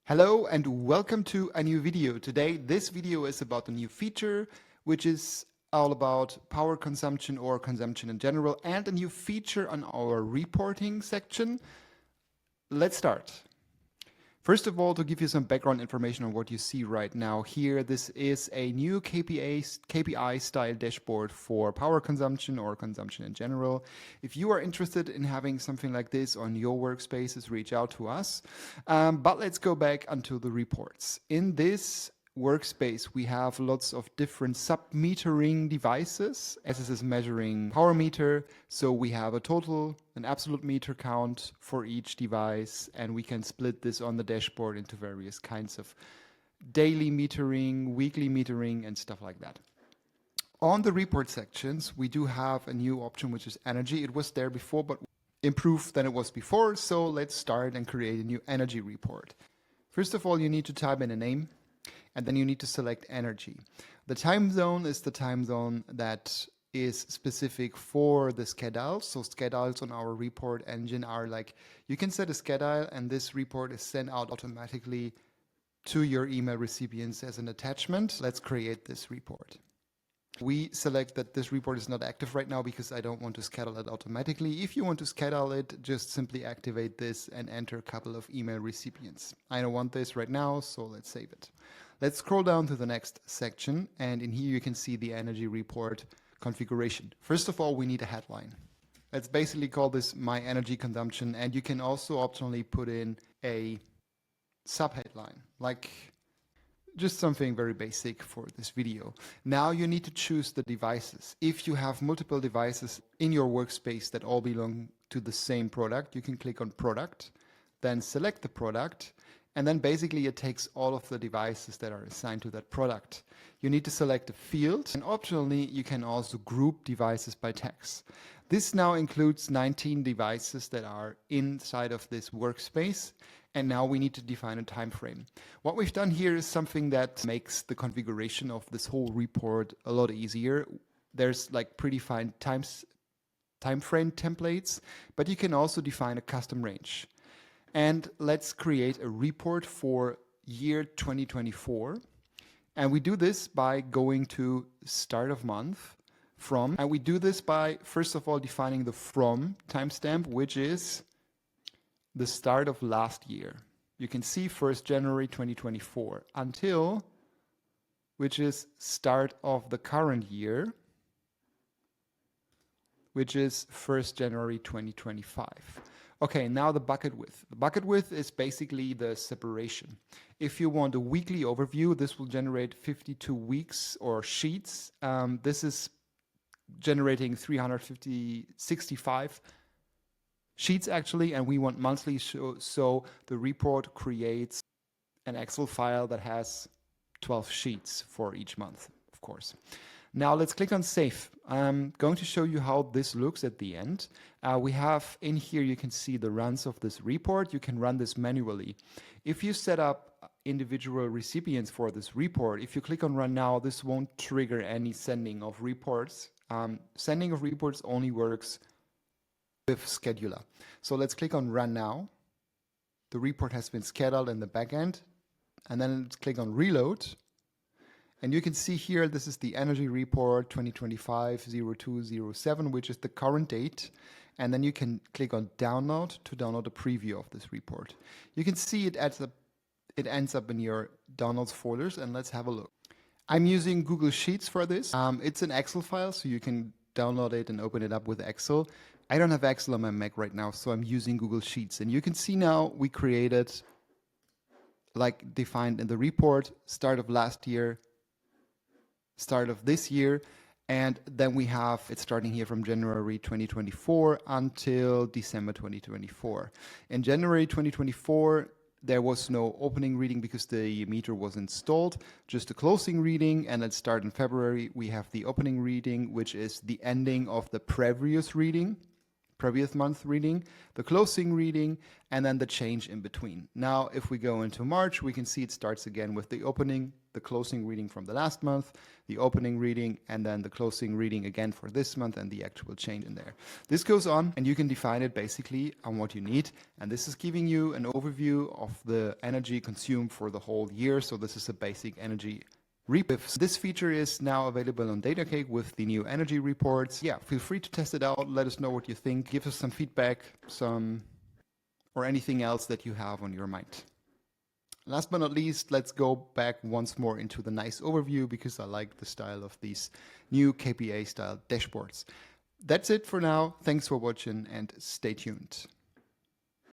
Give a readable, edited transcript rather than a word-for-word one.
Hello and welcome to a new video. Today, this video is about a new feature, which is all about power consumption or consumption in general, and a new feature on our reporting section. Let's start. First of all, to give you some background information on what you see right now here, this is a new KPI style dashboard for power consumption or consumption in general. If you are interested in having something like this on your workspaces, reach out to us. But let's go back onto the reports. In this workspace, we have lots of different sub-metering devices. As this is measuring power meter, so we have an absolute meter count for each device, and we can split this on the dashboard into various kinds of daily metering, weekly metering, and stuff like that. On the report sections, we do have a new option, which is energy. It was there before, but improved than it was before. So let's start and create a new energy report. First of all, you need to type in a name, and then you need to select energy. The time zone is the time zone that is specific for the schedules. So schedules on our report engine are like, you can set a schedule and this report is sent out automatically to your email recipients as an attachment. Let's create this report. We select that this report is not active right now because I don't want to schedule it automatically. If you want to schedule it, just simply activate this and enter a couple of email recipients. I don't want this right now, so let's save it. Let's scroll down to the next section, and in here you can see the energy report configuration. First of all, we need a headline. Let's basically call this my energy consumption, and you can also optionally put in a subheadline, like just something very basic for this video. Now you need to choose the devices. If you have multiple devices in your workspace that all belong to the same product, you can click on product, then select the product, and then basically it takes all of the devices that are assigned to that product. You need to select a field, and optionally you can also group devices by tags. This now includes 19 devices that are inside of this workspace, and now we need to define a time frame. What we've done here is something that makes the configuration of this whole report a lot easier. There's like predefined time frame templates, but you can also define a custom range. And let's create a report for year 2024. And we do this by going to start of month, from, and we do this by, first of all, defining the from timestamp, which is the start of last year. You can see 1st January 2024 until, which is start of the current year, which is 1st January 2025. Okay, now the bucket width. The bucket width is basically the separation. If you want a weekly overview, this will generate 52 weeks or sheets. This is generating 65 sheets actually, and we want monthly, so the report creates an Excel file that has 12 sheets for each month, of course. Now let's click on save. I'm going to show you how this looks at the end. We have in here, you can see the runs of this report. You can run this manually. If you set up individual recipients for this report, if you click on run now, this won't trigger any sending of reports. Sending of reports only works with scheduler. So let's click on run now. The report has been scheduled in the backend, and then let's click on reload. And you can see here, this is the energy report 2025-02-07, which is the current date. And then you can click on download to download a preview of this report. You can see it ends up in your downloads folders, and let's have a look. I'm using Google Sheets for this. It's an Excel file, so you can download it and open it up with Excel. I don't have Excel on my Mac right now, so I'm using Google Sheets. And you can see now we created, like defined in the report, start of last year, start of this year, and then we have it starting here from January 2024 until December 2024. In January 2024, there was no opening reading because the meter was installed, just a closing reading. And let's start in February. We have the opening reading, which is the ending of the previous reading. previous month reading, the closing reading, and then the change in between. Now, if we go into March, we can see it starts again with the opening, the closing reading from the last month, the opening reading, and then the closing reading again for this month and the actual change in there. This goes on, and you can define it basically on what you need. And this is giving you an overview of the energy consumed for the whole year. So this is a basic energy report. This feature is now available on Datacake with the new energy reports. Yeah, feel free to test it out. Let us know what you think. Give us some feedback, or anything else that you have on your mind. Last but not least, let's go back once more into the nice overview because I like the style of these new KPA style dashboards. That's it for now. Thanks for watching and stay tuned.